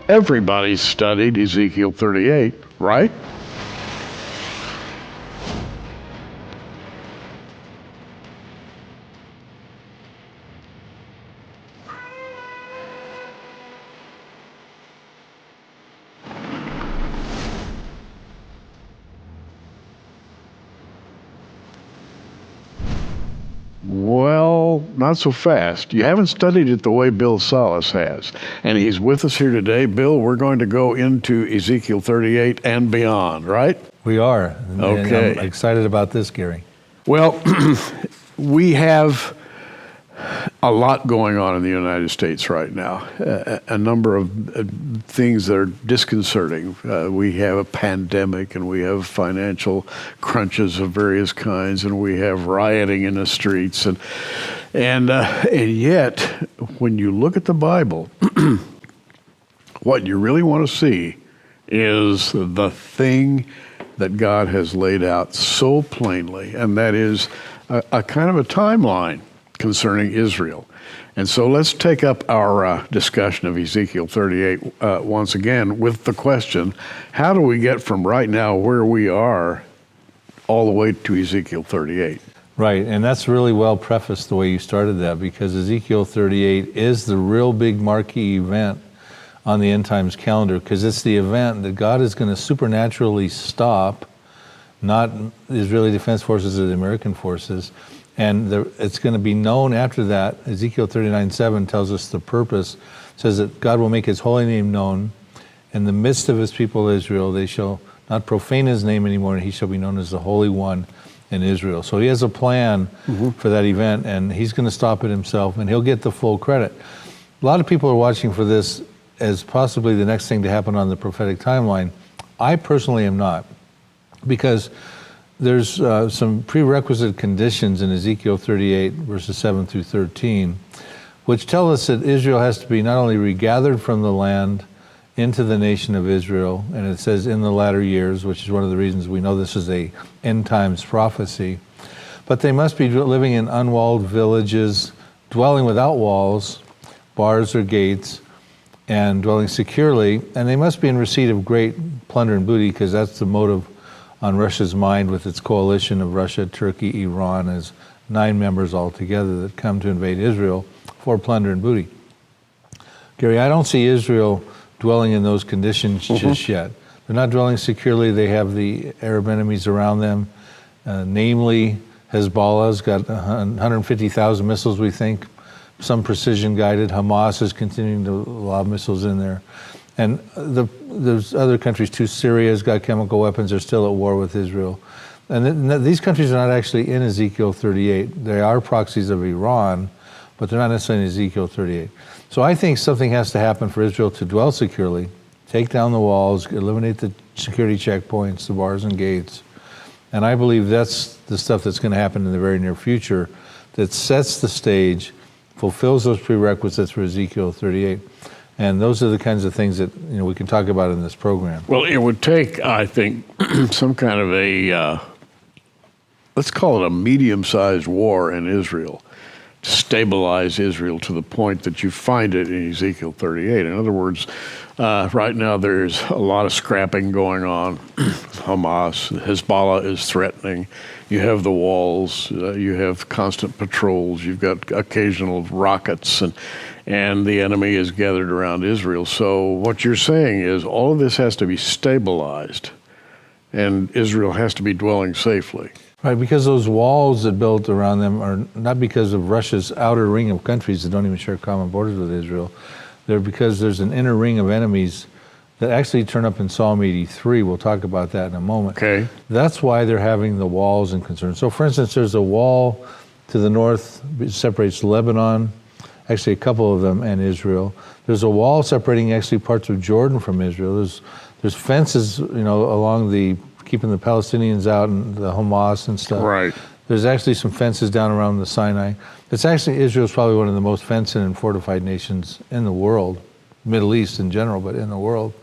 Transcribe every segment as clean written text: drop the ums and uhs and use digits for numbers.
Everybody's studied Ezekiel 38, right? Well, not so fast. You haven't studied it the way Bill Salus has. And he's with us here today. Bill, we're going to go into Ezekiel 38 and beyond, right? We are. Okay. And I'm excited about this, Gary. Well, we have a lot going on in the United States right now. A number of things that are disconcerting. We have a pandemic, and we have financial crunches of various kinds, and we have rioting in the streets, and yet, when you look at the Bible, what you really want to see is the thing that God has laid out so plainly, and that is a kind of a timeline concerning Israel. And so let's take up our discussion of Ezekiel 38 once again with the question, how do we get from right now where we are all the way to Ezekiel 38? Right, and that's really well prefaced the way you started that, because Ezekiel 38 is the real big marquee event on the end times calendar, because it's the event that God is going to supernaturally stop, not the Israeli Defense Forces or the American forces. And it's going to be known after that. Ezekiel 39:7 tells us the purpose. It says that God will make his holy name known in the midst of his people Israel. They shall not profane his name anymore, and he shall be known as the Holy One in Israel. So he has a plan for that event, and he's going to stop it himself, and he'll get the full credit. A lot of people are watching for this as possibly the next thing to happen on the prophetic timeline. I personally am not, because there's some prerequisite conditions in Ezekiel 38, verses 7 through 13, which tell us that Israel has to be not only regathered from the land into the nation of Israel, and it says in the latter years, which is one of the reasons we know this is a end times prophecy, but they must be living in unwalled villages, dwelling without walls, bars or gates, and dwelling securely, and they must be in receipt of great plunder and booty, because that's the motive on Russia's mind with its coalition of Russia, Turkey, Iran, as 9 members altogether that come to invade Israel for plunder and booty. Gary, I don't see Israel dwelling in those conditions just yet. They're not dwelling securely. They have the Arab enemies around them, namely Hezbollah's got 150,000 missiles, we think, some precision guided. Hamas is continuing to lob missiles in there. And there's other countries too. Syria's got chemical weapons. They're still at war with Israel. And these countries are not actually in Ezekiel 38. They are proxies of Iran, but they're not necessarily in Ezekiel 38. So I think something has to happen for Israel to dwell securely, take down the walls, eliminate the security checkpoints, the bars and gates. And I believe that's the stuff that's going to happen in the very near future that sets the stage, fulfills those prerequisites for Ezekiel 38. And those are the kinds of things that we can talk about in this program. Well, it would take, I think, some kind of a, let's call it a medium-sized war in Israel to stabilize Israel to the point that you find it in Ezekiel 38. In other words, right now there's a lot of scrapping going on. Hamas, Hezbollah is threatening. You have the walls. You have constant patrols. You've got occasional rockets, and the enemy is gathered around Israel. So what you're saying is all of this has to be stabilized, and Israel has to be dwelling safely. Right, because those walls that built around them are not because of Russia's outer ring of countries that don't even share common borders with Israel. They're because there's an inner ring of enemies that actually turn up in Psalm 83. We'll talk about that in a moment. Okay. That's why they're having the walls and concerns. So for instance, there's a wall to the north, it separates Lebanon, actually a couple of them, and Israel. There's a wall separating actually parts of Jordan from Israel. There's fences, along keeping the Palestinians out and the Hamas and stuff. Right. There's actually some fences down around the Sinai. Israel's probably one of the most fenced and fortified nations in the world, Middle East in general, but in the world.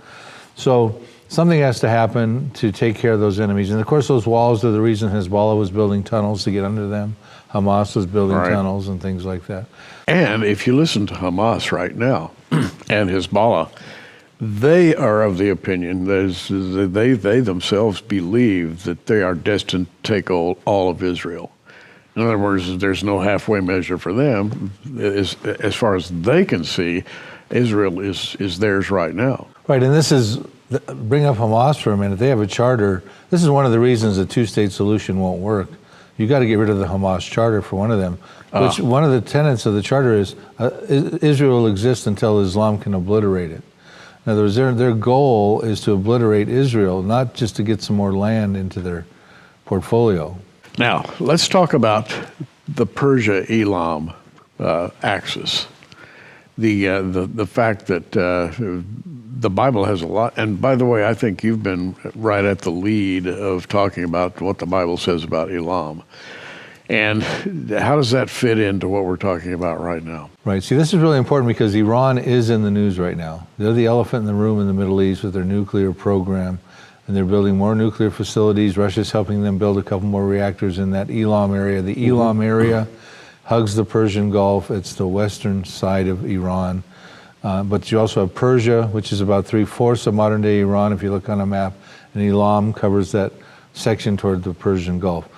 So something has to happen to take care of those enemies. And of course, those walls are the reason Hezbollah was building tunnels to get under them. Hamas was building tunnels and things like that. And if you listen to Hamas right now and Hezbollah, They are of the opinion that they themselves believe that they are destined to take all of Israel. In other words, there's no halfway measure for them. As far as they can see, Israel is theirs right now. Right, and this is, bring up Hamas for a minute. They have a charter. This is one of the reasons a two-state solution won't work. You got to get rid of the Hamas charter for one of them, which one of the tenets of the charter is Israel will exist until Islam can obliterate it. In other words, their goal is to obliterate Israel, not just to get some more land into their portfolio. Now, let's talk about the Persia-Elam axis. The fact that the Bible has a lot, and by the way, I think you've been right at the lead of talking about what the Bible says about Elam. And how does that fit into what we're talking about right now? Right. See, this is really important because Iran is in the news right now. They're the elephant in the room in the Middle East with their nuclear program, and they're building more nuclear facilities. Russia's helping them build a couple more reactors in that Elam area. The Elam area hugs the Persian Gulf. It's the western side of Iran. But you also have Persia, which is about 3/4 of modern-day Iran, if you look on a map, and Elam covers that section toward the Persian Gulf.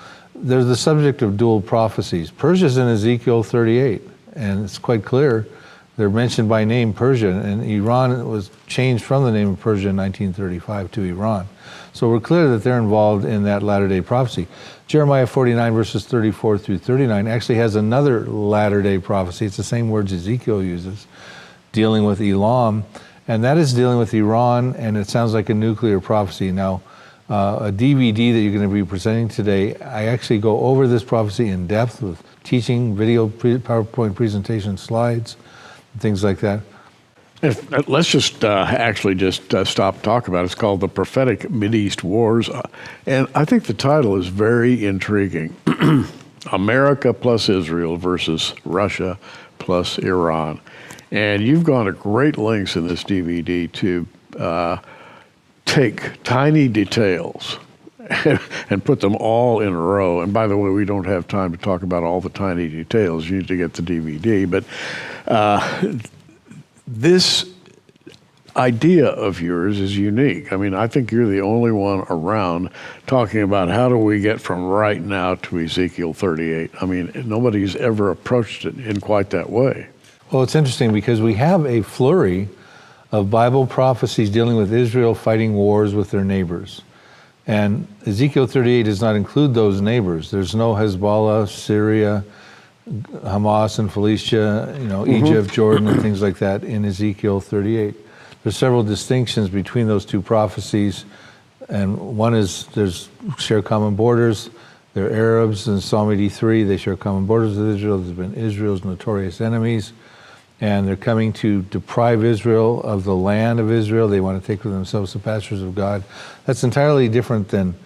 There's the subject of dual prophecies. Persia's in Ezekiel 38, and it's quite clear. They're mentioned by name, Persia, and Iran was changed from the name of Persia in 1935 to Iran. So we're clear that they're involved in that latter-day prophecy. Jeremiah 49, verses 34 through 39, actually has another latter-day prophecy. It's the same words Ezekiel uses, dealing with Elam, and that is dealing with Iran, and it sounds like a nuclear prophecy. Now, a DVD that you're going to be presenting today, I actually go over this prophecy in depth with teaching, video, PowerPoint presentation slides, things like that. Let's just stop talking about it. It's called The Prophetic Mideast Wars, and I think the title is very intriguing. America plus Israel versus Russia plus Iran. And you've gone to great lengths in this DVD to take tiny details and put them all in a row. And by the way, we don't have time to talk about all the tiny details. You need to get the DVD. But this idea of yours is unique. I mean, I think you're the only one around talking about how do we get from right now to Ezekiel 38. I mean, nobody's ever approached it in quite that way. Well, it's interesting because we have a flurry of Bible prophecies dealing with Israel fighting wars with their neighbors. And Ezekiel 38 does not include those neighbors. There's no Hezbollah, Syria, Hamas and Philistia, Egypt, Jordan, and things like that in Ezekiel 38. There's several distinctions between those two prophecies. And one is there's share common borders. They're Arabs in Psalm 83. They share common borders with Israel. There's been Israel's notorious enemies. And they're coming to deprive Israel of the land of Israel. They want to take for themselves the pastures of God. That's entirely different than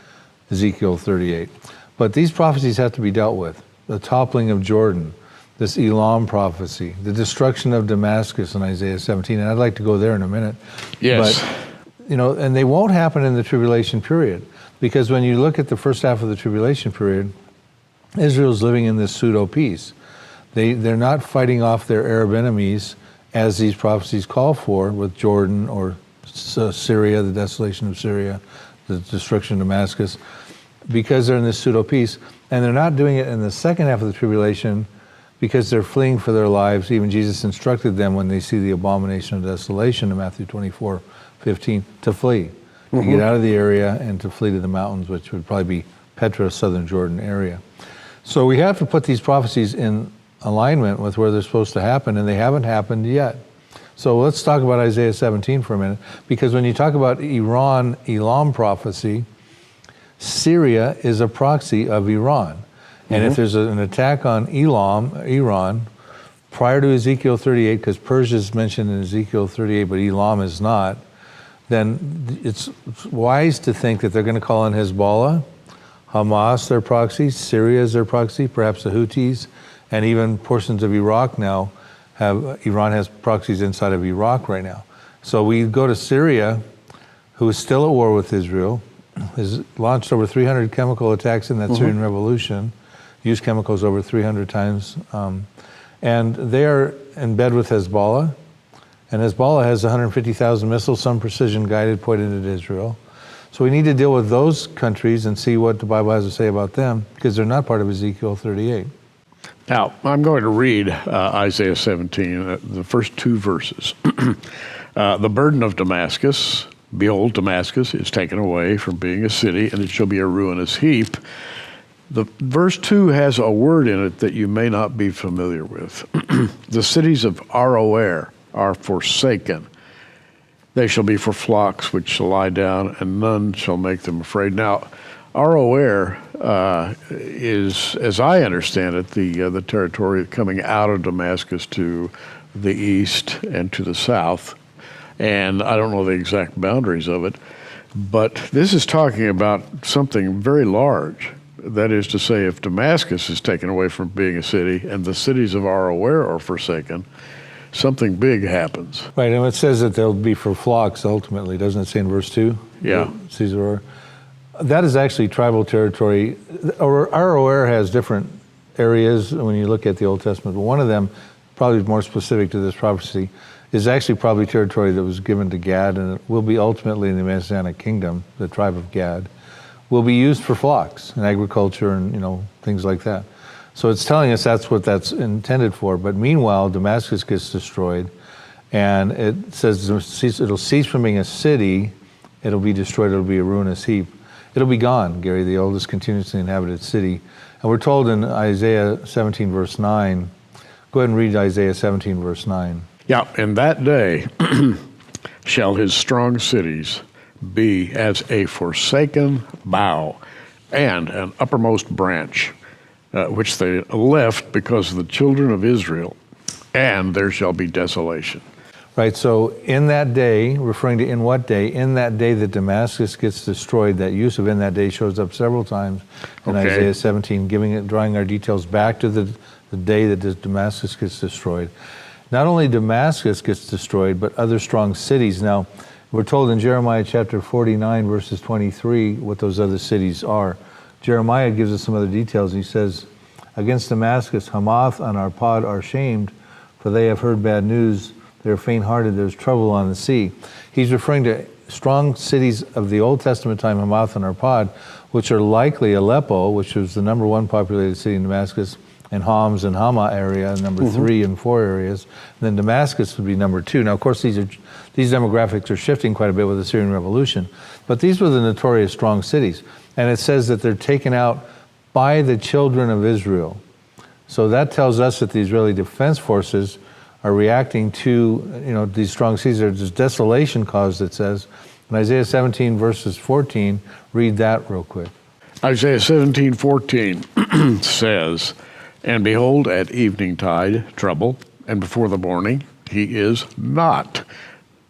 Ezekiel 38. But these prophecies have to be dealt with. The toppling of Jordan, this Elam prophecy, the destruction of Damascus in Isaiah 17. And I'd like to go there in a minute. Yes. But, and they won't happen in the tribulation period. Because when you look at the first half of the tribulation period, Israel's living in this pseudo-peace. They're not fighting off their Arab enemies as these prophecies call for with Jordan or Syria, the desolation of Syria, the destruction of Damascus, because they're in this pseudo-peace. And they're not doing it in the second half of the tribulation because they're fleeing for their lives. Even Jesus instructed them when they see the abomination of desolation in Matthew 24:15 to flee, to get out of the area and to flee to the mountains, which would probably be Petra, southern Jordan area. So we have to put these prophecies in alignment with where they're supposed to happen, and they haven't happened yet. So let's talk about Isaiah 17 for a minute, because when you talk about Elam prophecy, Syria is a proxy of Iran. And if there's an attack on Iran, prior to Ezekiel 38, because Persia is mentioned in Ezekiel 38, but Elam is not, then it's wise to think that they're going to call on Hezbollah, Hamas, their proxy, Syria is their proxy, perhaps the Houthis, and even portions of Iraq now Iran has proxies inside of Iraq right now. So we go to Syria, who is still at war with Israel, has launched over 300 chemical attacks in that Syrian revolution, used chemicals over 300 times, and they are in bed with Hezbollah, And Hezbollah has 150,000 missiles, some precision guided, pointed at Israel. So we need to deal with those countries and see what the Bible has to say about them, because they're not part of Ezekiel 38. Now, I'm going to read Isaiah 17, the first 2 verses. The burden of Damascus, behold, Damascus is taken away from being a city, and it shall be a ruinous heap. The verse 2 has a word in it that you may not be familiar with. The cities of Aroer are forsaken. They shall be for flocks which shall lie down, and none shall make them afraid. Now, Aroer is, as I understand it, the territory coming out of Damascus to the east and to the south. And I don't know the exact boundaries of it, but this is talking about something very large. That is to say, if Damascus is taken away from being a city and the cities of Aroer are forsaken, something big happens. Right, and it says that they'll be for flocks ultimately, doesn't it say in verse 2? Yeah. Caesar. That is actually tribal territory. Aroer has different areas when you look at the Old Testament, but one of them, probably more specific to this prophecy, is actually probably territory that was given to Gad, and it will be ultimately in the Messianic kingdom, the tribe of Gad, will be used for flocks and agriculture and things like that. So it's telling us that's what that's intended for. But meanwhile, Damascus gets destroyed, and it says it'll cease from being a city, it'll be destroyed, it'll be a ruinous heap. It'll be gone, Gary, the oldest continuously inhabited city. And we're told in Isaiah 17, verse 9, go ahead and read Isaiah 17, verse 9. Yeah, in that day shall his strong cities be as a forsaken bough and an uppermost branch, which they left because of the children of Israel, and there shall be desolation. Right, so in that day, referring to in what day? In that day that Damascus gets destroyed, that use of in that day shows up several times in Isaiah 17, drawing our details back to the day that Damascus gets destroyed. Not only Damascus gets destroyed, but other strong cities. Now, we're told in Jeremiah chapter 49, verses 23, what those other cities are. Jeremiah gives us some other details. He says, against Damascus, Hamath and Arpad are shamed, for they have heard bad news. They're faint-hearted. There's trouble on the sea. He's referring to strong cities of the Old Testament time, Hamath and Arpad, which are likely Aleppo, which was the number 1 populated city in Damascus, and Homs and Hama area, number 3 and 4 areas. And then Damascus would be number 2. Now, of course, these demographics are shifting quite a bit with the Syrian Revolution, but these were the notorious strong cities. And it says that they're taken out by the children of Israel. So that tells us that the Israeli Defense Forces are reacting to these strong cities. There's desolation caused, it says. In Isaiah 17, verses 14, read that real quick. Isaiah 17:14 says, and behold, at evening tide, trouble, and before the morning, he is not.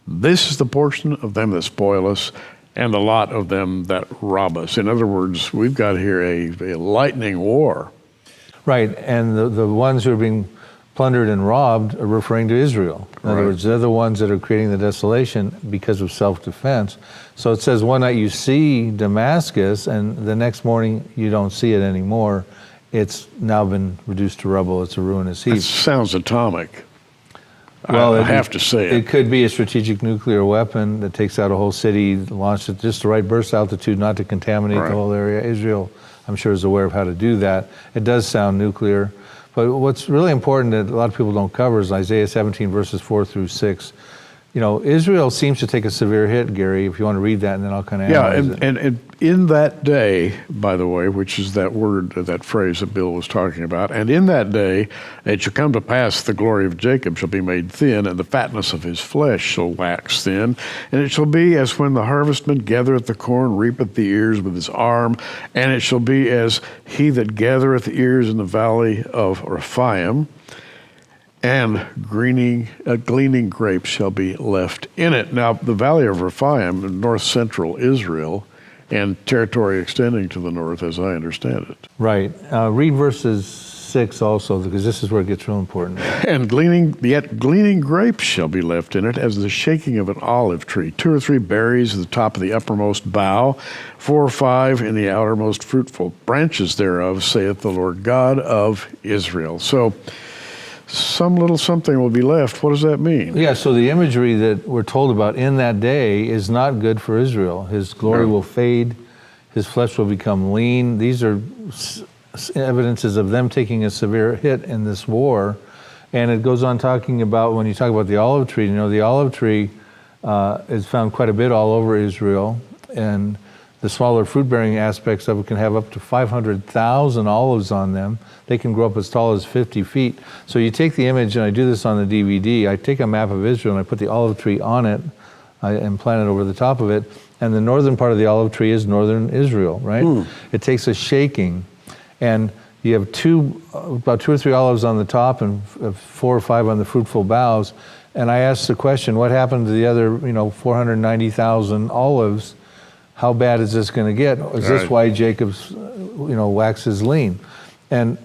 This is the portion of them that spoil us, and the lot of them that rob us. In other words, we've got here a lightning war. Right, and the ones who are being plundered and robbed are referring to Israel. In other words, they're the ones that are creating the desolation because of self-defense. So it says one night you see Damascus, and the next morning you don't see it anymore. It's now been reduced to rubble. It's a ruinous heap. It sounds atomic. Well, I have to say it. It could be a strategic nuclear weapon that takes out a whole city, launched at just the right burst altitude, not to contaminate the whole area. Israel, I'm sure, is aware of how to do that. It does sound nuclear. But what's really important that a lot of people don't cover is Isaiah 17, verses 4 through 6. Israel seems to take a severe hit, Gary, if you want to read that, and then I'll kind of analyze it. And in that day, by the way, which is that word, that phrase that Bill was talking about, and in that day it shall come to pass the glory of Jacob shall be made thin, and the fatness of his flesh shall wax thin. And it shall be as when the husbandman gathereth the corn, reapeth the ears with his arm, and it shall be as he that gathereth ears in the valley of Rephaim, and gleaning grapes shall be left in it. Now, the valley of Rephaim in north-central Israel and territory extending to the north, as I understand it. Right. Read verses 6 also, because this is where it gets real important. And gleaning grapes shall be left in it as the shaking of an olive tree. 2 or 3 berries at the top of the uppermost bough, 4 or 5 in the outermost fruitful branches thereof, saith the Lord God of Israel. So some little something will be left. What does that mean? Yeah, so the imagery that we're told about in that day is not good for Israel. His glory will fade, his flesh will become lean. These are evidences of them taking a severe hit in this war. And it goes on talking about, when you talk about the olive tree, the olive tree is found quite a bit all over Israel. And the smaller fruit-bearing aspects of it can have up to 500,000 olives on them. They can grow up as tall as 50 feet. So you take the image, and I do this on the DVD, I take a map of Israel and I put the olive tree on it and plant it over the top of it. And the northern part of the olive tree is northern Israel, right? It takes a shaking. And you have about 2 or 3 olives on the top and 4 or 5 on the fruitful boughs. And I asked the question, what happened to the other, 490,000 olives? How bad is this going to get? Is this why Jacob's, waxes lean? And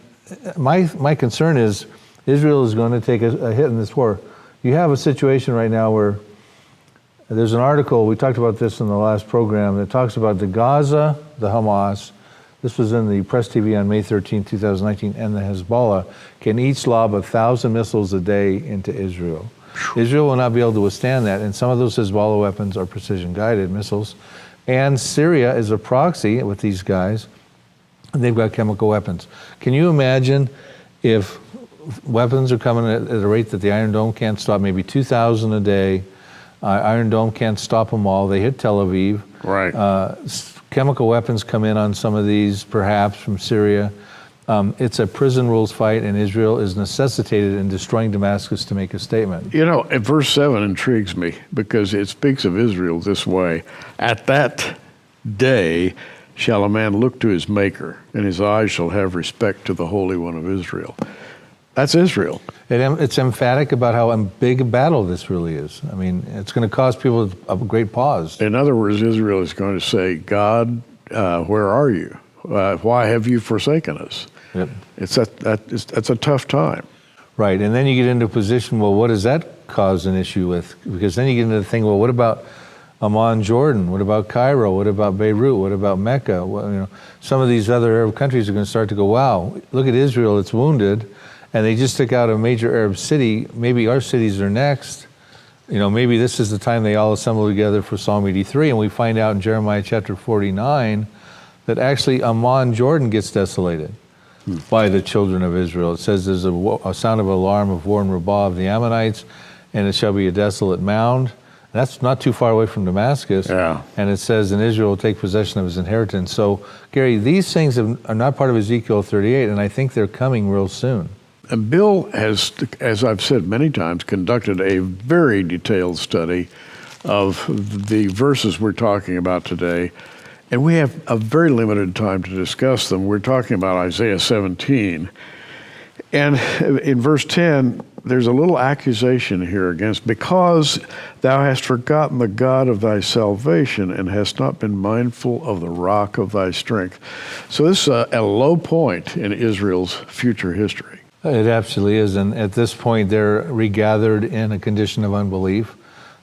my concern is Israel is going to take a hit in this war. You have a situation right now where there's an article, we talked about this in the last program, that talks about the Gaza, the Hamas, this was in the Press TV on May 13, 2019, and the Hezbollah can each lob 1,000 missiles a day into Israel. Israel will not be able to withstand that, and some of those Hezbollah weapons are precision-guided missiles. And Syria is a proxy with these guys, and they've got chemical weapons. Can you imagine if weapons are coming at a rate that the Iron Dome can't stop, maybe 2,000 a day, Iron Dome can't stop them all, they hit Tel Aviv. Right. Chemical weapons come in on some of these, perhaps from Syria. It's a prison rules fight, and Israel is necessitated in destroying Damascus to make a statement. Verse 7 intrigues me because it speaks of Israel this way. At that day shall a man look to his Maker, and his eyes shall have respect to the Holy One of Israel. That's Israel. It's emphatic about how big a battle this really is. I mean, it's going to cause people a great pause. In other words, Israel is going to say, God, where are you? Why have you forsaken us? Yep. That's a tough time. Right, and then you get into a position, well, what does that cause an issue with? Because then you get into the thing, well, what about Amman, Jordan? What about Cairo? What about Beirut? What about Mecca? Well, some of these other Arab countries are going to start to go, wow, look at Israel, it's wounded, and they just took out a major Arab city. Maybe our cities are next. Maybe this is the time they all assemble together for Psalm 83, and we find out in Jeremiah chapter 49 that actually Amman, Jordan gets desolated by the children of Israel. It says there's a sound of alarm of war and Rabbah of the Ammonites, and it shall be a desolate mound. That's not too far away from Damascus. Yeah. And it says, and Israel will take possession of his inheritance. So, Gary, these things are not part of Ezekiel 38, and I think they're coming real soon. And Bill has, as I've said many times, conducted a very detailed study of the verses we're talking about today. And we have a very limited time to discuss them. We're talking about Isaiah 17. And in verse 10, there's a little accusation here against, because thou hast forgotten the God of thy salvation and hast not been mindful of the rock of thy strength. So this is a low point in Israel's future history. It absolutely is. And at this point, they're regathered in a condition of unbelief.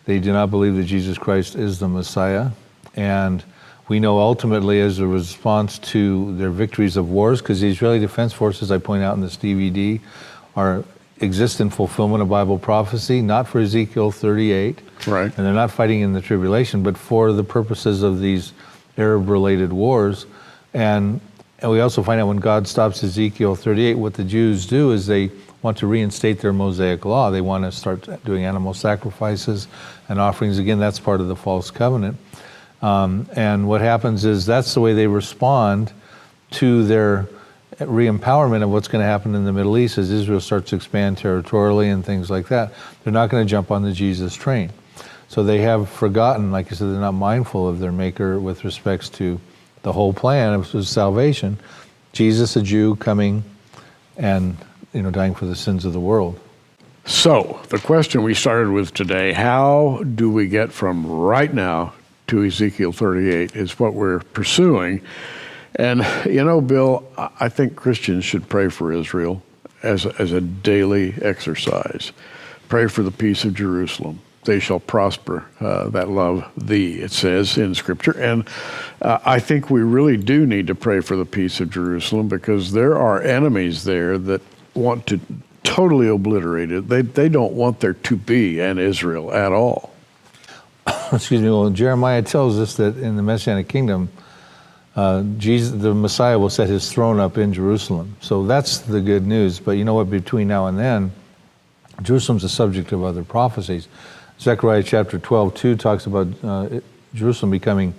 They do not believe that Jesus Christ is the Messiah. And we know ultimately as a response to their victories of wars, because the Israeli Defense Forces, I point out in this DVD, exist in fulfillment of Bible prophecy, not for Ezekiel 38. Right. And they're not fighting in the tribulation, but for the purposes of these Arab-related wars. And we also find out when God stops Ezekiel 38, what the Jews do is they want to reinstate their Mosaic law. They want to start doing animal sacrifices and offerings. Again, that's part of the false covenant. And what happens is that's the way they respond to their re-empowerment of what's going to happen in the Middle East as Israel starts to expand territorially and things like that. They're not going to jump on the Jesus train. So they have forgotten, like I said, they're not mindful of their Maker with respects to the whole plan of salvation. Jesus, a Jew, coming and dying for the sins of the world. So the question we started with today, how do we get from right now to Ezekiel 38, is what we're pursuing. And Bill, I think Christians should pray for Israel as a daily exercise. Pray for the peace of Jerusalem. They shall prosper that love thee, it says in Scripture. And I think we really do need to pray for the peace of Jerusalem, because there are enemies there that want to totally obliterated. They don't want there to be an Israel at all. Excuse me. Well, Jeremiah tells us that in the Messianic kingdom, Jesus, the Messiah, will set his throne up in Jerusalem. So that's the good news. But you know what? Between now and then, Jerusalem's the subject of other prophecies. Zechariah chapter 12:2 talks about Jerusalem becoming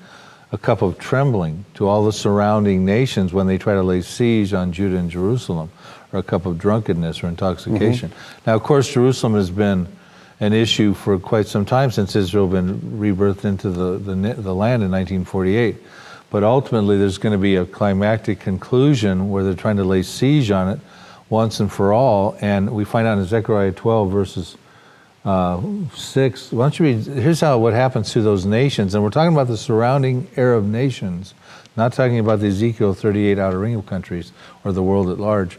a cup of trembling to all the surrounding nations when they try to lay siege on Judah and Jerusalem, or a cup of drunkenness or intoxication. Now, of course, Jerusalem has been an issue for quite some time since Israel been rebirthed into the land in 1948. But ultimately, there's going to be a climactic conclusion where they're trying to lay siege on it once and for all. And we find out in Zechariah 12 verses 6. Why don't you read? Here's what happens to those nations, and we're talking about the surrounding Arab nations, not talking about the Ezekiel 38 outer ring of countries or the world at large.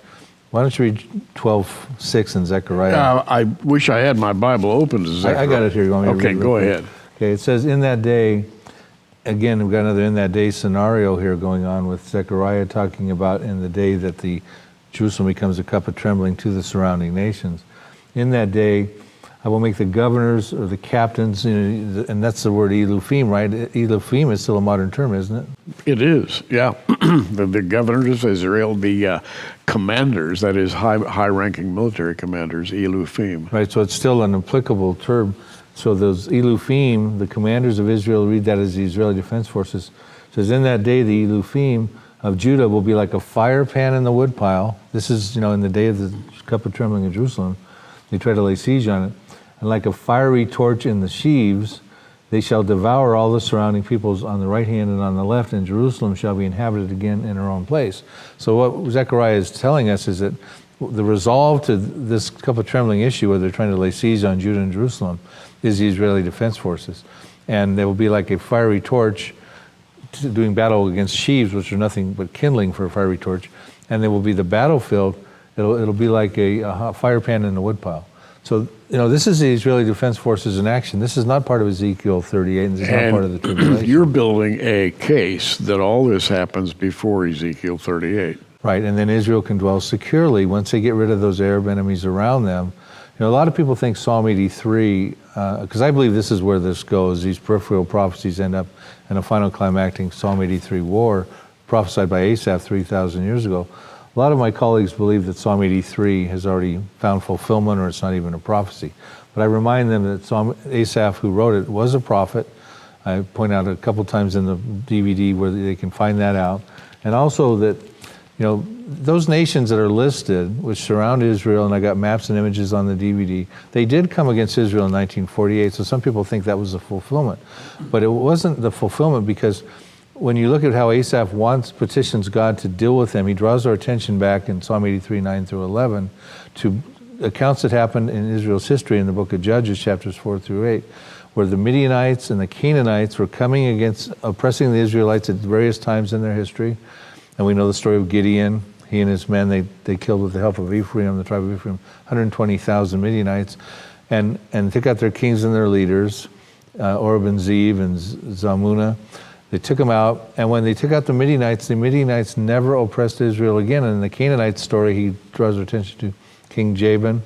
Why don't you read 12:6 in Zechariah? I wish I had my Bible open to Zechariah. I got it here. You want me to Okay, read it go real quick? ahead. Okay, it says, in that day, again, we've got another in that day scenario here going on with Zechariah talking about in the day that the Jerusalem becomes a cup of trembling to the surrounding nations. In that day, I will make the governors or the captains, and that's the word Elufim, right? Elufim is still a modern term, isn't it? It is, yeah. The governors of Israel, the commanders, that is high-ranking military commanders, Elufim. Right, so it's still an applicable term. So those Elufim, the commanders of Israel, read that as the Israeli Defense Forces. It says, in that day, the Elufim of Judah will be like a fire pan in the woodpile. This is, in the day of the cup of trembling in Jerusalem. They try to lay siege on it. And like a fiery torch in the sheaves, they shall devour all the surrounding peoples on the right hand and on the left, and Jerusalem shall be inhabited again in her own place. So what Zechariah is telling us is that the resolve to this cup of trembling issue, where they're trying to lay siege on Judah and Jerusalem, is the Israeli Defense Forces. And they will be like a fiery torch doing battle against sheaves, which are nothing but kindling for a fiery torch. And they will be the battlefield. It'll be like a fire pan in a woodpile. So, this is the Israeli Defense Forces in action. This is not part of Ezekiel 38, and this is not part of the tribulation. You're building a case that all this happens before Ezekiel 38. Right, and then Israel can dwell securely once they get rid of those Arab enemies around them. A lot of people think Psalm 83, because I believe this is where this goes. These peripheral prophecies end up in a final climactic Psalm 83 war, prophesied by Asaph 3,000 years ago. A lot of my colleagues believe that Psalm 83 has already found fulfillment, or it's not even a prophecy. But I remind them that Asaph, who wrote it, was a prophet. I point out a couple times in the DVD where they can find that out. And also that, those nations that are listed, which surround Israel, and I got maps and images on the DVD, they did come against Israel in 1948, so some people think that was a fulfillment. But it wasn't the fulfillment, because when you look at how Asaph petitions God to deal with them, he draws our attention back in Psalm 83, 9 through 11, to accounts that happened in Israel's history in the book of Judges, chapters 4 through 8, where the Midianites and the Canaanites were coming against, oppressing the Israelites at various times in their history. And we know the story of Gideon. He and his men, they killed with the help of Ephraim, the tribe of Ephraim, 120,000 Midianites, and took out their kings and their leaders, Oreb and Zeeb and Zalmunna. They took them out, and when they took out the Midianites never oppressed Israel again. And in the Canaanite story, he draws our attention to King Jabin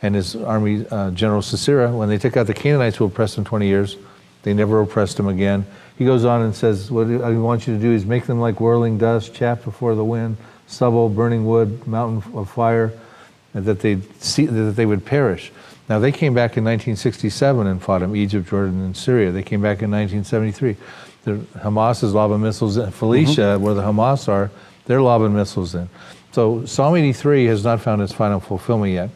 and his army general Sisera. When they took out the Canaanites who oppressed them 20 years, they never oppressed them again. He goes on and says, what I want you to do is make them like whirling dust, chaff before the wind, stubble, burning wood, mountain of fire, and that they would perish. Now, they came back in 1967 and fought them, Egypt, Jordan, and Syria. They came back in 1973. Hamas is lobbing missiles in Phoenicia, where the Hamas are, they're lobbing missiles in. So Psalm 83 has not found its final fulfillment yet.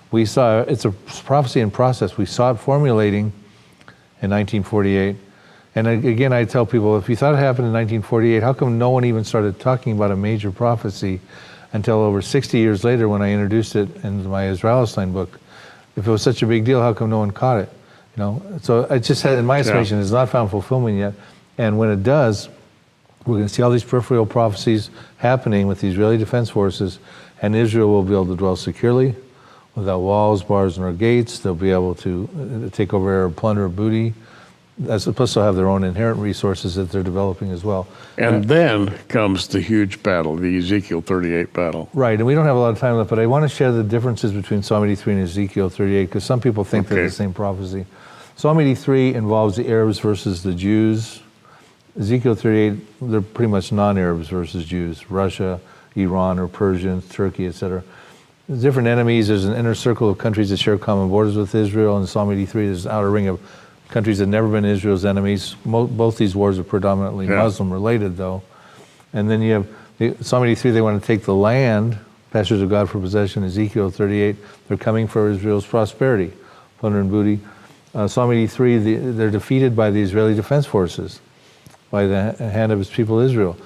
We saw, it's a prophecy in process. We saw it formulating in 1948. And again, I tell people, if you thought it happened in 1948, how come no one even started talking about a major prophecy until over 60 years later when I introduced it in my Israelstein book? If it was such a big deal, how come no one caught it? So it just had, in my estimation, has not found fulfillment yet. And when it does, we're going to see all these peripheral prophecies happening with the Israeli Defense Forces, and Israel will be able to dwell securely without walls, bars, nor gates. They'll be able to take over Arab plunder, booty, As opposed to have their own inherent resources that they're developing as well. And then comes the huge battle, the Ezekiel 38 battle. Right, and we don't have a lot of time left, but I want to share the differences between Psalm 83 and Ezekiel 38, because some people think they're the same prophecy. Psalm 83 involves the Arabs versus the Jews. Ezekiel 38, they're pretty much non-Arabs versus Jews, Russia, Iran, or Persians, Turkey, etc. There's different enemies. There's an inner circle of countries that share common borders with Israel. In Psalm 83, there's an outer ring of countries that have never been Israel's enemies. Both these wars are predominantly Muslim-related, though. And then you have Psalm 83, they want to take the land, pastures of God for possession. Ezekiel 38, they're coming for Israel's prosperity, plunder and booty. Psalm 83, they're defeated by the Israeli Defense Forces, by the hand of his people Israel.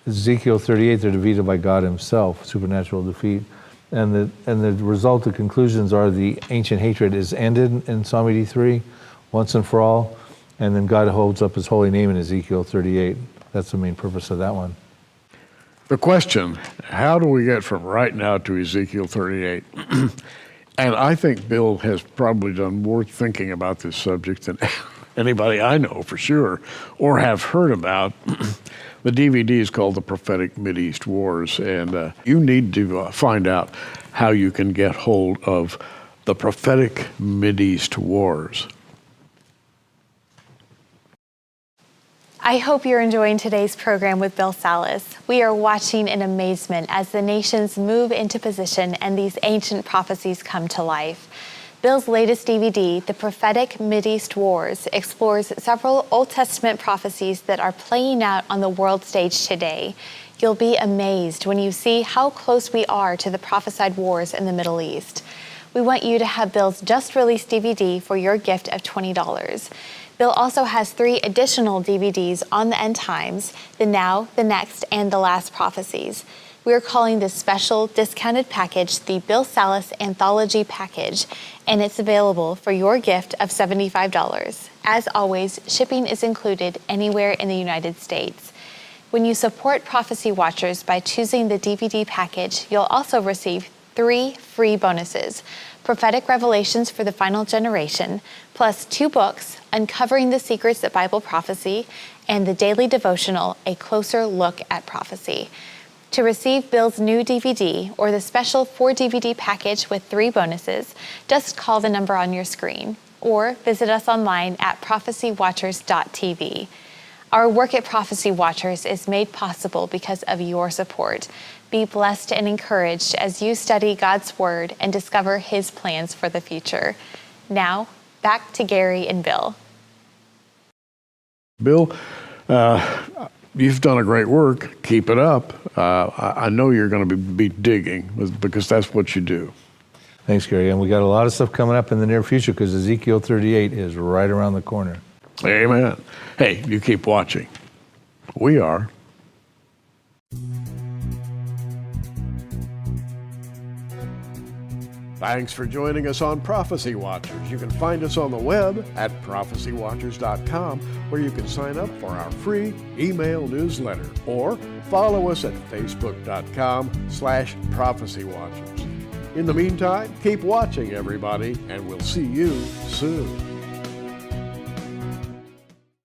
Ezekiel 38, they're defeated by God himself, supernatural defeat. And the result, the conclusions are the ancient hatred is ended in Psalm 83, once and for all, and then God holds up his holy name in Ezekiel 38. That's the main purpose of that one. The question, how do we get from right now to Ezekiel 38? And I think Bill has probably done more thinking about this subject than anybody I know for sure, or have heard about. The DVD is called The Prophetic Mideast Wars, and you need to find out how you can get hold of The Prophetic Mideast Wars. I hope you're enjoying today's program with Bill Salus. We are watching in amazement as the nations move into position and these ancient prophecies come to life. Bill's latest DVD, The Prophetic Mideast Wars, explores several Old Testament prophecies that are playing out on the world stage today. You'll be amazed when you see how close we are to the prophesied wars in the Middle East. We want you to have Bill's just released DVD for your gift of $20. Bill also has 3 additional DVDs on the end times, the now, the next, and the last prophecies. We are calling this special discounted package the Bill Salus Anthology Package, and it's available for your gift of $75. As always, shipping is included anywhere in the United States. When you support Prophecy Watchers by choosing the DVD package, you'll also receive 3 free bonuses: Prophetic Revelations for the Final Generation, plus 2 books, Uncovering the Secrets of Bible Prophecy, and the daily devotional, A Closer Look at Prophecy. To receive Bill's new DVD or the special 4-DVD package with 3 bonuses, just call the number on your screen or visit us online at prophecywatchers.tv. Our work at Prophecy Watchers is made possible because of your support. Be blessed and encouraged as you study God's Word and discover His plans for the future. Now, back to Gary and Bill. Bill, you've done a great work. Keep it up. I know you're going to be digging because that's what you do. Thanks, Gary. And we got a lot of stuff coming up in the near future because Ezekiel 38 is right around the corner. Amen. Hey, you keep watching. We are. Thanks for joining us on Prophecy Watchers. You can find us on the web at prophecywatchers.com, where you can sign up for our free email newsletter, or follow us at facebook.com/prophecywatchers. In the meantime, keep watching, everybody, and we'll see you soon.